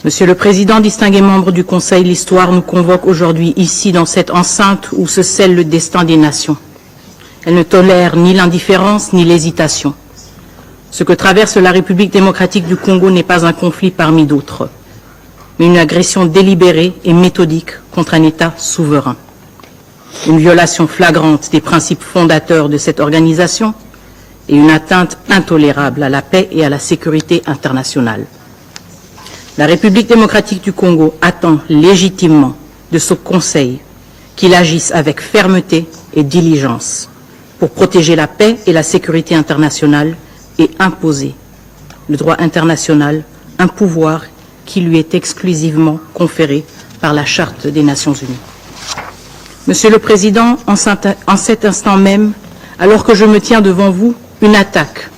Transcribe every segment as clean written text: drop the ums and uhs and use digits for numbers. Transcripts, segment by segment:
Monsieur le Président, distingués membres du Conseil, l'histoire nous convoque aujourd'hui ici dans cette enceinte où se scelle le destin des nations. Elle ne tolère ni l'indifférence ni l'hésitation. Ce que traverse la République démocratique du Congo n'est pas un conflit parmi d'autres, mais une agression délibérée et méthodique contre un État souverain. Une violation flagrante des principes fondateurs de cette organisation et une atteinte intolérable à la paix et à la sécurité internationale. La République démocratique du Congo attend légitimement de ce Conseil qu'il agisse avec fermeté et diligence pour protéger la paix et la sécurité internationale et imposer le droit international, un pouvoir qui lui est exclusivement conféré par la Charte des Nations Unies. Monsieur le Président, en cet instant même, alors que je me tiens devant vous, une attaque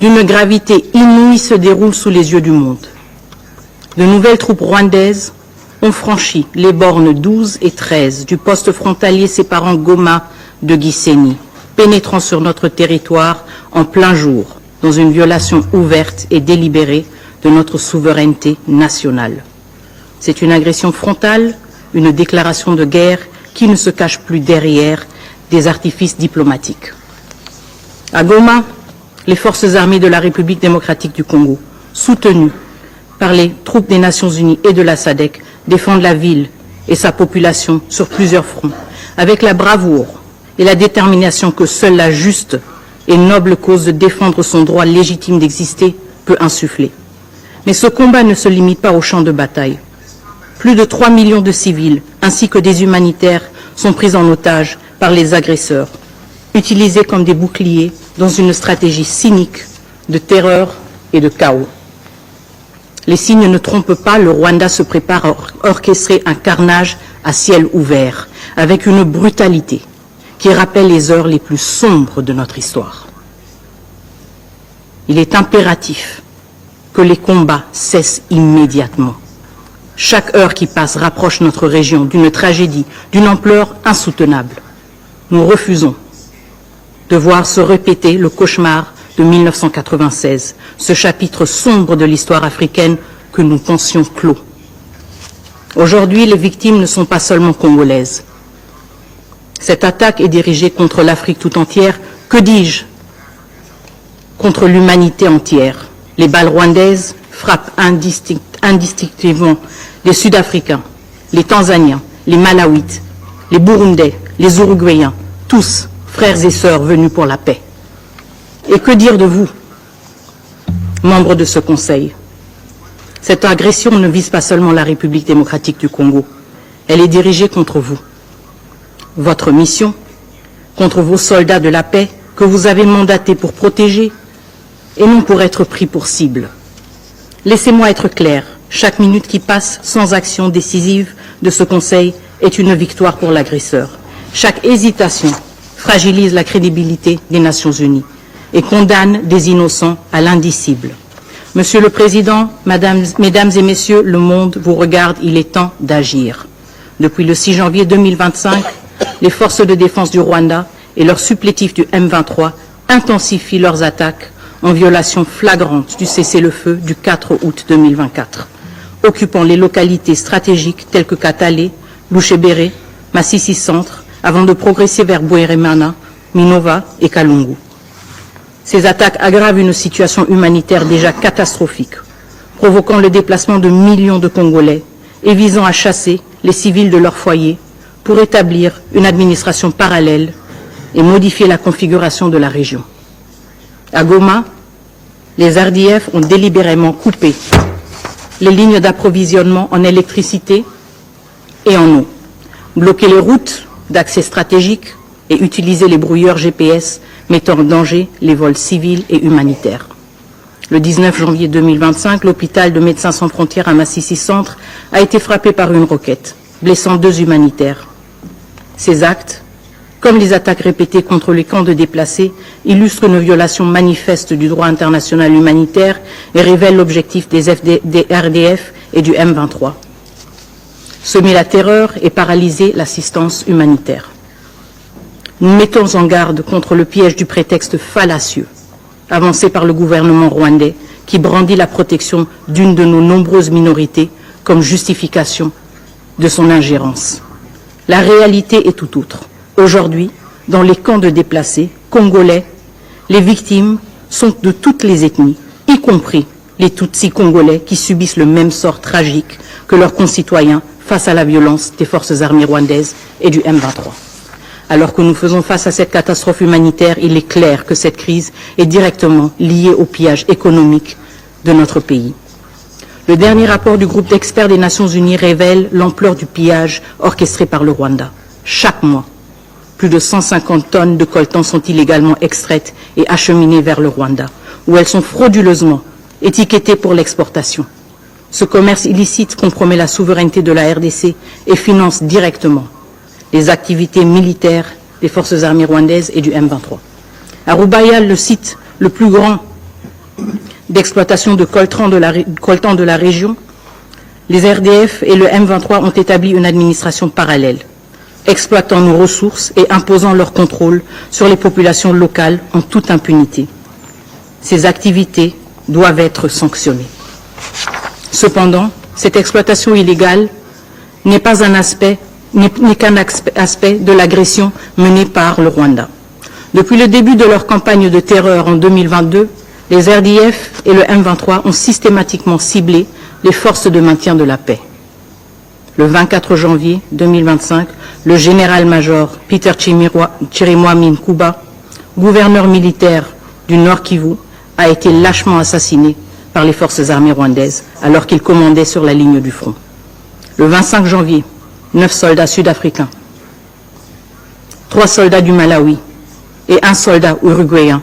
d'une gravité inouïe se déroule sous les yeux du monde. De nouvelles troupes rwandaises ont franchi les bornes 12 et 13 du poste frontalier séparant Goma de Gisenyi, pénétrant sur notre territoire en plein jour, dans une violation ouverte et délibérée de notre souveraineté nationale. C'est une agression frontale, une déclaration de guerre qui ne se cache plus derrière des artifices diplomatiques. À Goma, les forces armées de la République démocratique du Congo, soutenues par les troupes des Nations Unies et de la SADC, défendent la ville et sa population sur plusieurs fronts, avec la bravoure et la détermination que seule la juste et noble cause de défendre son droit légitime d'exister peut insuffler. Mais ce combat ne se limite pas au champ de bataille. Plus de 3 millions de civils, ainsi que des humanitaires, sont pris en otage par les agresseurs, utilisés comme des boucliers dans une stratégie cynique de terreur et de chaos. Les signes ne trompent pas, le Rwanda se prépare à orchestrer un carnage à ciel ouvert, avec une brutalité qui rappelle les heures les plus sombres de notre histoire. Il est impératif que les combats cessent immédiatement. Chaque heure qui passe rapproche notre région d'une tragédie d'une ampleur insoutenable. Nous refusons de voir se répéter le cauchemar de 1996, ce chapitre sombre de l'histoire africaine que nous pensions clos. Aujourd'hui, les victimes ne sont pas seulement congolaises. Cette attaque est dirigée contre l'Afrique tout entière, que dis-je, contre l'humanité entière. Les balles rwandaises frappent indistinctement les Sud-Africains, les Tanzaniens, les Malawites, les Burundais, les Uruguayens, tous frères et sœurs venus pour la paix. Et que dire de vous, membres de ce Conseil? Cette agression ne vise pas seulement la République démocratique du Congo, elle est dirigée contre vous. Votre mission, contre vos soldats de la paix que vous avez mandatés pour protéger et non pour être pris pour cible. Laissez-moi être clair, chaque minute qui passe sans action décisive de ce Conseil est une victoire pour l'agresseur. Chaque hésitation fragilise la crédibilité des Nations Unies et condamne des innocents à l'indicible. Monsieur le Président, Mesdames et Messieurs, le monde vous regarde, il est temps d'agir. Depuis le 6 janvier 2025, les forces de défense du Rwanda et leurs supplétifs du M23 intensifient leurs attaques en violation flagrante du cessez-le-feu du 4 août 2024, occupant les localités stratégiques telles que Katale, Louchébéré, Massissi Centre, avant de progresser vers Bweremana, Minova et Kalungu. Ces attaques aggravent une situation humanitaire déjà catastrophique, provoquant le déplacement de millions de Congolais et visant à chasser les civils de leurs foyers pour établir une administration parallèle et modifier la configuration de la région. À Goma, les RDF ont délibérément coupé les lignes d'approvisionnement en électricité et en eau, bloqué les routes d'accès stratégiques et utilisé les brouilleurs GPS mettant en danger les vols civils et humanitaires. Le 19 janvier 2025, l'hôpital de Médecins sans frontières à Massissi Centre a été frappé par une roquette, blessant 2 humanitaires. Ces actes, comme les attaques répétées contre les camps de déplacés, illustrent une violation manifeste du droit international humanitaire et révèlent l'objectif des RDF et du M23. Semer la terreur et paralyser l'assistance humanitaire. Nous mettons en garde contre le piège du prétexte fallacieux, avancé par le gouvernement rwandais, qui brandit la protection d'une de nos nombreuses minorités comme justification de son ingérence. La réalité est tout autre. Aujourd'hui, dans les camps de déplacés congolais, les victimes sont de toutes les ethnies, y compris les Tutsis congolais qui subissent le même sort tragique que leurs concitoyens face à la violence des forces armées rwandaises et du M23. Alors que nous faisons face à cette catastrophe humanitaire, il est clair que cette crise est directement liée au pillage économique de notre pays. Le dernier rapport du groupe d'experts des Nations Unies révèle l'ampleur du pillage orchestré par le Rwanda. Chaque mois, plus de 150 tonnes de coltan sont illégalement extraites et acheminées vers le Rwanda, où elles sont frauduleusement étiquetées pour l'exportation. Ce commerce illicite compromet la souveraineté de la RDC et finance directement les activités militaires des forces armées rwandaises et du M23. À Rubaya, le site le plus grand d'exploitation de coltan de la région, les RDF et le M23 ont établi une administration parallèle, exploitant nos ressources et imposant leur contrôle sur les populations locales en toute impunité. Ces activités doivent être sanctionnées. Cependant, cette exploitation illégale n'est qu'un aspect de l'agression menée par le Rwanda. Depuis le début de leur campagne de terreur en 2022, les RDF et le M23 ont systématiquement ciblé les forces de maintien de la paix. Le 24 janvier 2025, le général-major Peter Chirimwami Nkuba, gouverneur militaire du Nord Kivu, a été lâchement assassiné par les forces armées rwandaises alors qu'il commandait sur la ligne du front. Le 25 janvier, 9 soldats sud-africains, 3 soldats du Malawi et 1 soldat uruguayen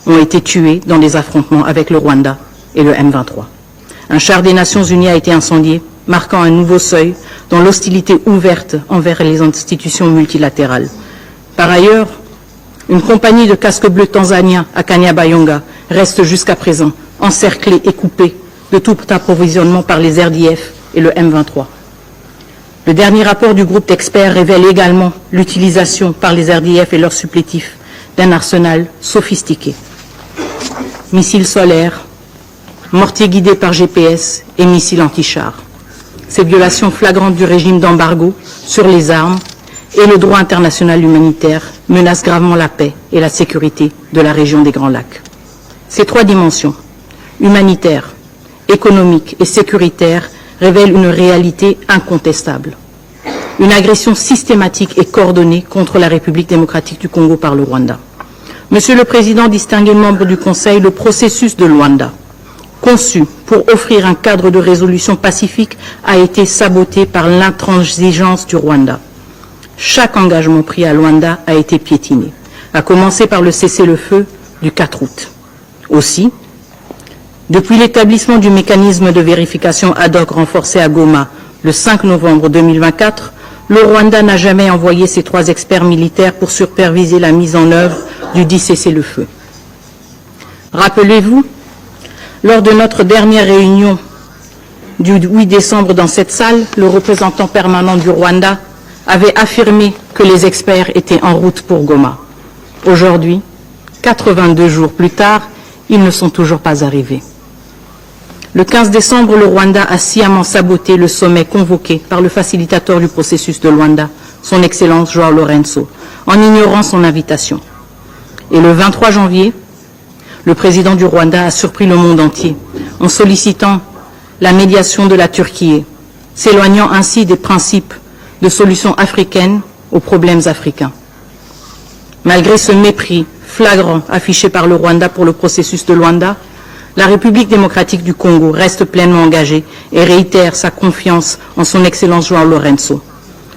ont été tués dans des affrontements avec le Rwanda et le M23. Un char des Nations Unies a été incendié, marquant un nouveau seuil dans l'hostilité ouverte envers les institutions multilatérales. Par ailleurs, une compagnie de casques bleus tanzaniens à Kanyabayonga reste jusqu'à présent encerclée et coupée de tout approvisionnement par les RDF et le M23. Le dernier rapport du groupe d'experts révèle également l'utilisation par les RDF et leurs supplétifs d'un arsenal sophistiqué. Missiles solaires, mortiers guidés par GPS et missiles anti-chars. Ces violations flagrantes du régime d'embargo sur les armes et le droit international humanitaire menacent gravement la paix et la sécurité de la région des Grands Lacs. Ces 3 dimensions, humanitaire, économique et sécuritaire, révèlent une réalité incontestable. Une agression systématique et coordonnée contre la République démocratique du Congo par le Rwanda. Monsieur le Président, distingués membres du Conseil, le processus de Luanda, conçu pour offrir un cadre de résolution pacifique, a été saboté par l'intransigeance du Rwanda. Chaque engagement pris à Luanda a été piétiné, à commencer par le cessez-le-feu du 4 août. Aussi, depuis l'établissement du mécanisme de vérification ad hoc renforcé à Goma le 5 novembre 2024, le Rwanda n'a jamais envoyé ses 3 experts militaires pour superviser la mise en œuvre du dit cessez-le-feu. Rappelez-vous, lors de notre dernière réunion du 8 décembre dans cette salle, le représentant permanent du Rwanda avait affirmé que les experts étaient en route pour Goma. Aujourd'hui, 82 jours plus tard, ils ne sont toujours pas arrivés. Le 15 décembre, le Rwanda a sciemment saboté le sommet convoqué par le facilitateur du processus de Luanda, son Excellence João Lourenço, en ignorant son invitation. Et le 23 janvier, le président du Rwanda a surpris le monde entier en sollicitant la médiation de la Turquie, s'éloignant ainsi des principes de solutions africaines aux problèmes africains. Malgré ce mépris flagrant affiché par le Rwanda pour le processus de Luanda, la République démocratique du Congo reste pleinement engagée et réitère sa confiance en son Excellence João Lourenço.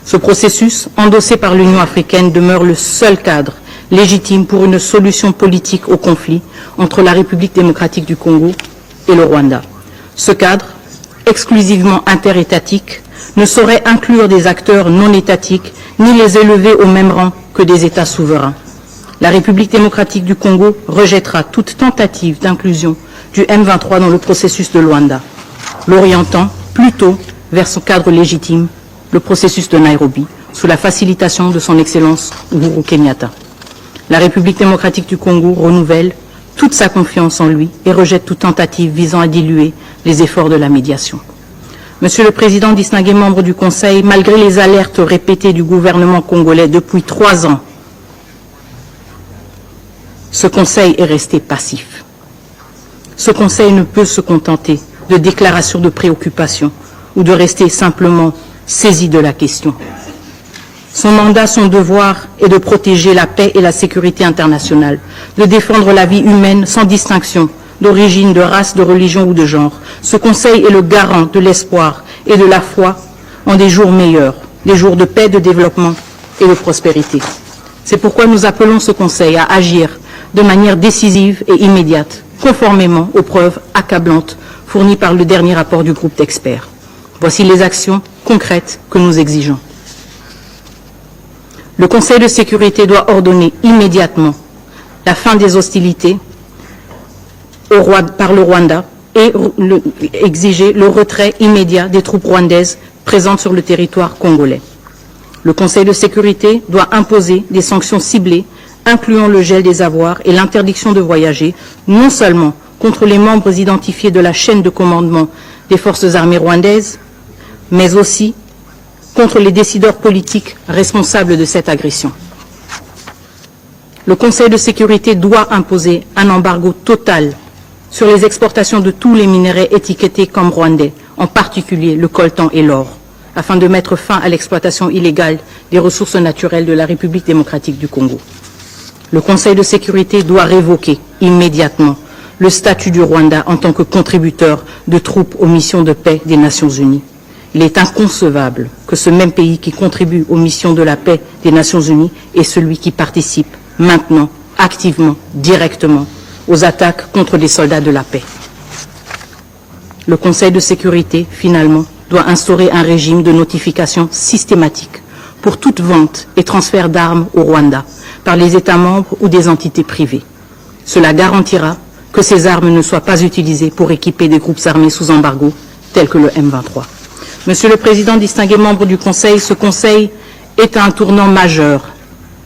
Ce processus, endossé par l'Union africaine, demeure le seul cadre légitime pour une solution politique au conflit entre la République démocratique du Congo et le Rwanda. Ce cadre, exclusivement interétatique, ne saurait inclure des acteurs non étatiques ni les élever au même rang que des États souverains. La République démocratique du Congo rejettera toute tentative d'inclusion du M23 dans le processus de Luanda, l'orientant plutôt vers son cadre légitime, le processus de Nairobi, sous la facilitation de son Excellence Uhuru Kenyatta. La République démocratique du Congo renouvelle toute sa confiance en lui et rejette toute tentative visant à diluer les efforts de la médiation. Monsieur le Président, distingués membres du Conseil, malgré les alertes répétées du gouvernement congolais depuis 3 ans, ce Conseil est resté passif. Ce Conseil ne peut se contenter de déclarations de préoccupation ou de rester simplement saisi de la question. Son mandat, son devoir est de protéger la paix et la sécurité internationale, de défendre la vie humaine sans distinction d'origine, de race, de religion ou de genre. Ce Conseil est le garant de l'espoir et de la foi en des jours meilleurs, des jours de paix, de développement et de prospérité. C'est pourquoi nous appelons ce Conseil à agir de manière décisive et immédiate, conformément aux preuves accablantes fournies par le dernier rapport du groupe d'experts. Voici les actions concrètes que nous exigeons. Le Conseil de sécurité doit ordonner immédiatement la fin des hostilités par le Rwanda et exiger le retrait immédiat des troupes rwandaises présentes sur le territoire congolais. Le Conseil de sécurité doit imposer des sanctions ciblées, incluant le gel des avoirs et l'interdiction de voyager, non seulement contre les membres identifiés de la chaîne de commandement des forces armées rwandaises, mais aussi contre les décideurs politiques responsables de cette agression. Le Conseil de sécurité doit imposer un embargo total sur les exportations de tous les minerais étiquetés comme rwandais, en particulier le coltan et l'or, afin de mettre fin à l'exploitation illégale des ressources naturelles de la République démocratique du Congo. Le Conseil de sécurité doit révoquer immédiatement le statut du Rwanda en tant que contributeur de troupes aux missions de paix des Nations Unies. Il est inconcevable que ce même pays qui contribue aux missions de la paix des Nations Unies est celui qui participe maintenant, activement, directement, aux attaques contre les soldats de la paix. Le Conseil de sécurité, finalement, doit instaurer un régime de notification systématique pour toute vente et transfert d'armes au Rwanda par les États membres ou des entités privées. Cela garantira que ces armes ne soient pas utilisées pour équiper des groupes armés sous embargo, tels que le M23. Monsieur le Président, distingués membres du Conseil, ce Conseil est à un tournant majeur.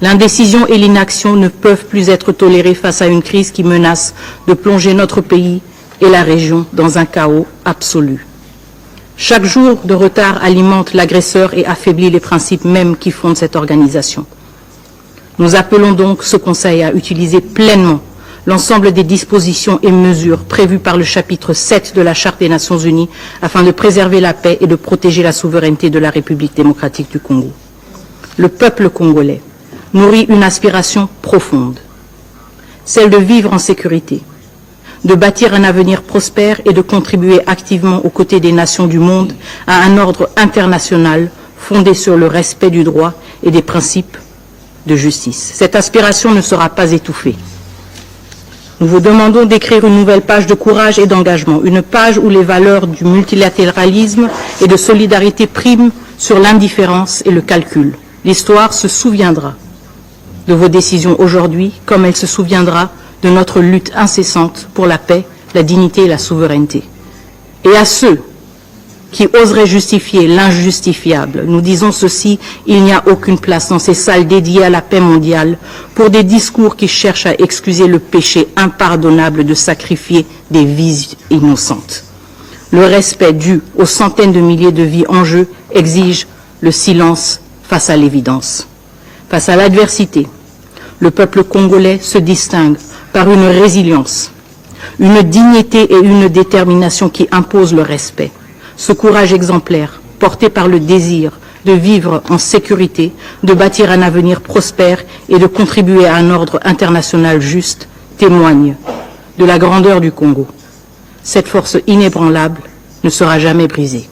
L'indécision et l'inaction ne peuvent plus être tolérées face à une crise qui menace de plonger notre pays et la région dans un chaos absolu. Chaque jour de retard alimente l'agresseur et affaiblit les principes mêmes qui fondent cette organisation. Nous appelons donc ce Conseil à utiliser pleinement l'ensemble des dispositions et mesures prévues par le chapitre 7 de la Charte des Nations Unies afin de préserver la paix et de protéger la souveraineté de la République démocratique du Congo. Le peuple congolais nourrit une aspiration profonde, celle de vivre en sécurité, de bâtir un avenir prospère et de contribuer activement aux côtés des nations du monde à un ordre international fondé sur le respect du droit et des principes de justice. Cette aspiration ne sera pas étouffée. Nous vous demandons d'écrire une nouvelle page de courage et d'engagement, une page où les valeurs du multilatéralisme et de solidarité priment sur l'indifférence et le calcul. L'histoire se souviendra de vos décisions aujourd'hui, comme elle se souviendra de notre lutte incessante pour la paix, la dignité et la souveraineté. Et à ceux qui oseraient justifier l'injustifiable, nous disons ceci, il n'y a aucune place dans ces salles dédiées à la paix mondiale pour des discours qui cherchent à excuser le péché impardonnable de sacrifier des vies innocentes. Le respect dû aux centaines de milliers de vies en jeu exige le silence face à l'évidence. Face à l'adversité, le peuple congolais se distingue par une résilience, une dignité et une détermination qui imposent le respect. Ce courage exemplaire, porté par le désir de vivre en sécurité, de bâtir un avenir prospère et de contribuer à un ordre international juste, témoigne de la grandeur du Congo. Cette force inébranlable ne sera jamais brisée.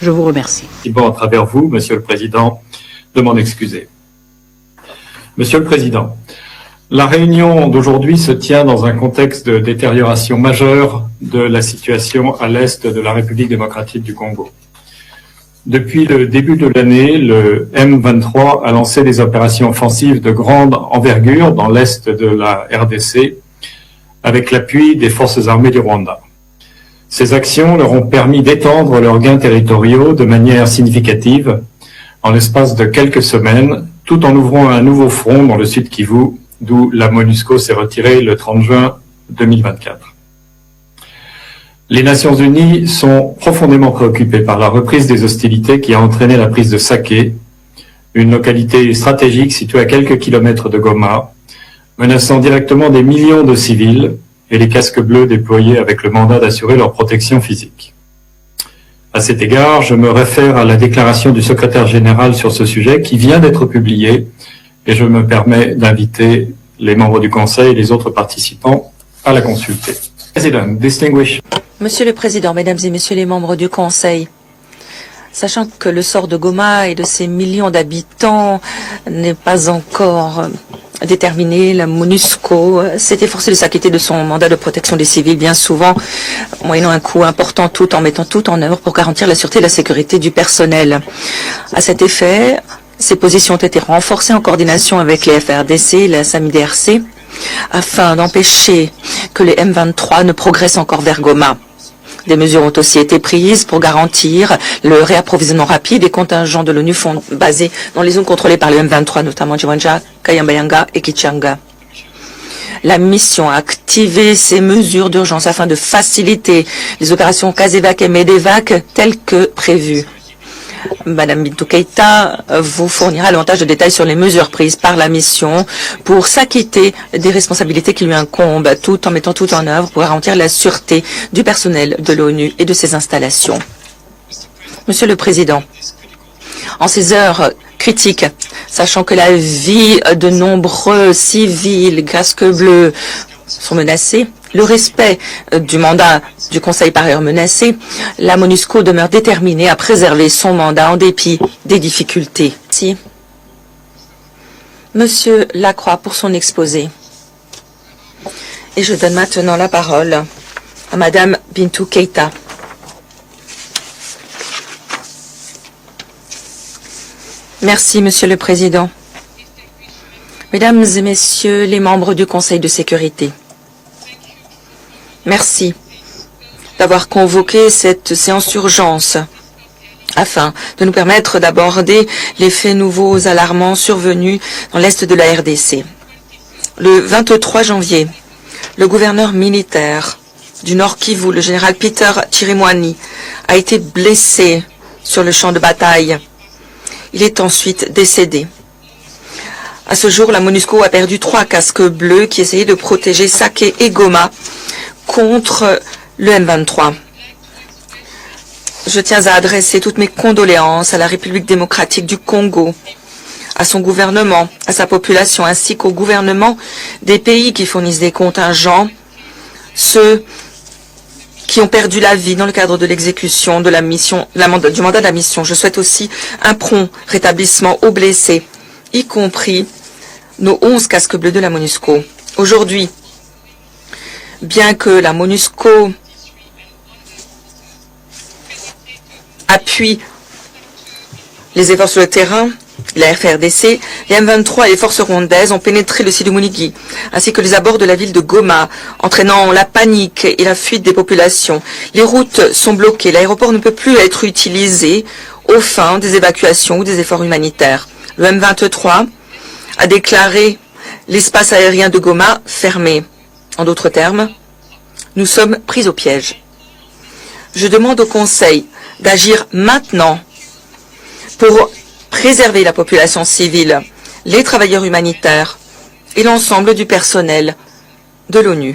Je vous remercie. Bon, à travers vous, Monsieur le Président, de m'en excuser. Monsieur le Président, la réunion d'aujourd'hui se tient dans un contexte de détérioration majeure de la situation à l'est de la République démocratique du Congo. Depuis le début de l'année, le M23 a lancé des opérations offensives de grande envergure dans l'est de la RDC avec l'appui des forces armées du Rwanda. Ces actions leur ont permis d'étendre leurs gains territoriaux de manière significative en l'espace de quelques semaines, tout en ouvrant un nouveau front dans le sud Kivu, d'où la MONUSCO s'est retirée le 30 juin 2024. Les Nations Unies sont profondément préoccupées par la reprise des hostilités qui a entraîné la prise de Saké, une localité stratégique située à quelques kilomètres de Goma, menaçant directement des millions de civils et les casques bleus déployés avec le mandat d'assurer leur protection physique. À cet égard, je me réfère à la déclaration du secrétaire général sur ce sujet qui vient d'être publiée et je me permets d'inviter les membres du Conseil et les autres participants à la consulter. Monsieur le Président, Mesdames et Messieurs les membres du Conseil, sachant que le sort de Goma et de ses millions d'habitants n'est pas encore déterminé, la MONUSCO s'est efforcée de s'acquitter de son mandat de protection des civils, bien souvent moyennant un coût important, tout en mettant tout en œuvre pour garantir la sûreté et la sécurité du personnel. À cet effet, ces positions ont été renforcées en coordination avec les FRDC et la SAMIDRC afin d'empêcher que les M23 ne progressent encore vers Goma. Des mesures ont aussi été prises pour garantir le réapprovisionnement rapide des contingents de l'ONU basés dans les zones contrôlées par le M23, notamment Jiwanja, Kayambayanga et Kichanga. La mission a activé ces mesures d'urgence afin de faciliter les opérations Casevac et Medevac telles que prévues. Madame Bintou Keïta vous fournira davantage de détails sur les mesures prises par la mission pour s'acquitter des responsabilités qui lui incombent, tout en mettant tout en œuvre pour garantir la sûreté du personnel de l'ONU et de ses installations. Monsieur le Président, en ces heures critiques, sachant que la vie de nombreux civils casques bleus sont menacés, le respect du mandat du Conseil par ailleurs menacé, la MONUSCO demeure déterminée à préserver son mandat en dépit des difficultés. Merci. Monsieur Lacroix pour son exposé. Et je donne maintenant la parole à Madame Bintou Keïta. Merci, Monsieur le Président. Mesdames et Messieurs les membres du Conseil de sécurité, merci d'avoir convoqué cette séance d'urgence afin de nous permettre d'aborder les faits nouveaux alarmants survenus dans l'est de la RDC. Le 23 janvier, le gouverneur militaire du Nord Kivu, le général Peter Chirimwani, a été blessé sur le champ de bataille. Il est ensuite décédé. À ce jour, la MONUSCO a perdu 3 casques bleus qui essayaient de protéger Saké et Goma contre le M23. Je tiens à adresser toutes mes condoléances à la République démocratique du Congo, à son gouvernement, à sa population, ainsi qu'au gouvernement des pays qui fournissent des contingents, ceux qui ont perdu la vie dans le cadre de l'exécution de la mission, du mandat de la mission. Je souhaite aussi un prompt rétablissement aux blessés, y compris nos 11 casques bleus de la MONUSCO. Aujourd'hui, bien que la MONUSCO appuie les efforts sur le terrain, la FRDC, les M23 et les forces rwandaises ont pénétré le site de Munigi, ainsi que les abords de la ville de Goma, entraînant la panique et la fuite des populations. Les routes sont bloquées, l'aéroport ne peut plus être utilisé aux fins des évacuations ou des efforts humanitaires. Le M23 a déclaré l'espace aérien de Goma fermé. En d'autres termes, nous sommes pris au piège. Je demande au Conseil d'agir maintenant pour préserver la population civile, les travailleurs humanitaires et l'ensemble du personnel de l'ONU.